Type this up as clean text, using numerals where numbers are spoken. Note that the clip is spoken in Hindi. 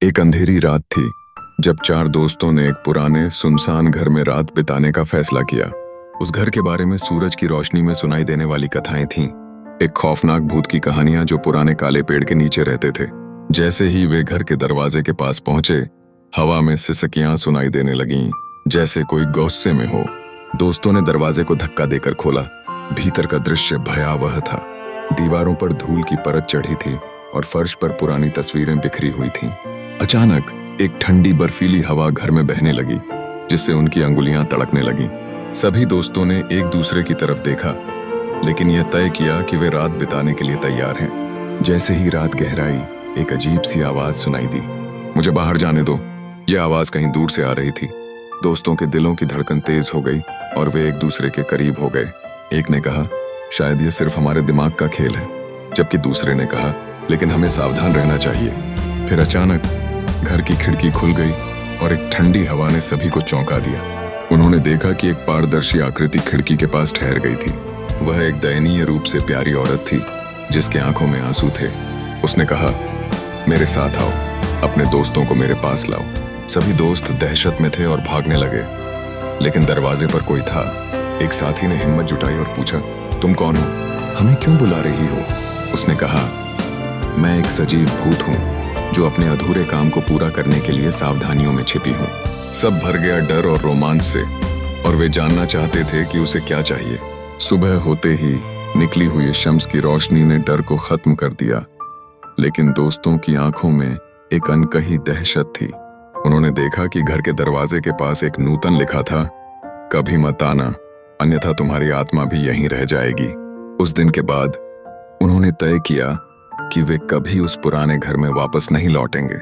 एक अंधेरी रात थी जब चार दोस्तों ने एक पुराने सुनसान घर में रात बिताने का फैसला किया। उस घर के बारे में सूरज की रोशनी में सुनाई देने वाली कथाएं थीं। एक खौफनाक भूत की कहानियां जो पुराने काले पेड़ के नीचे रहते थे। जैसे ही वे घर के दरवाजे के पास पहुंचे, हवा में सिसकियां सुनाई देने लगीं, जैसे कोई गुस्से में हो। दोस्तों ने दरवाजे को धक्का देकर खोला। भीतर का दृश्य भयावह था। दीवारों पर धूल की परत चढ़ी थी और फर्श पर पुरानी तस्वीरें बिखरी हुई थीं। अचानक एक ठंडी बर्फीली हवा घर में बहने लगी, जिससे उनकी अंगुलियां तड़कने लगीं। सभी दोस्तों ने एक दूसरे की तरफ देखा, लेकिन यह तय किया कि वे रात बिताने के लिए तैयार हैं। जैसे ही रात गहराई, एक अजीब सी आवाज सुनाई दी। मुझे बाहर जाने दो। यह आवाज कहीं दूर से आ रही थी। दोस्तों के दिलों की धड़कन तेज हो गई और वे एक दूसरे के करीब हो गए। एक ने कहा, शायद यह सिर्फ हमारे दिमाग का खेल है, जबकि दूसरे ने कहा, लेकिन हमें सावधान रहना चाहिए। फिर अचानक घर की खिड़की खुल गई और एक ठंडी हवा ने सभी को चौंका दिया। उन्होंने देखा कि एक पारदर्शी आकृति खिड़की के पास ठहर गई थी। वह एक दयनीय रूप से प्यारी औरत थी, जिसके आंखों में आंसू थे। उसने कहा, मेरे साथ आओ, अपने दोस्तों को मेरे पास लाओ। सभी दोस्त दहशत में थे और भागने लगे, लेकिन दरवाजे पर कोई था। एक साथी ने हिम्मत जुटाई और पूछा, तुम कौन हो? हमें क्यों बुला रही हो? उसने कहा, मैं एक सजीव भूत हूँ जो अपने अधूरे काम को पूरा करने के लिए सावधानियों में छिपी हूँ। सब भर गया डर और रोमांच से, और वे जानना चाहते थे कि उसे क्या चाहिए। सुबह होते ही निकली हुई शम्स की रोशनी ने डर को खत्म कर दिया, लेकिन दोस्तों की आंखों में एक अनकही दहशत थी। उन्होंने देखा कि घर के दरवाजे के पास एक नूतन लिखा था, कभी मत आना, अन्यथा तुम्हारी आत्मा भी यहीं रह जाएगी। उस दिन के बाद उन्होंने तय किया कि वे कभी उस पुराने घर में वापस नहीं लौटेंगे।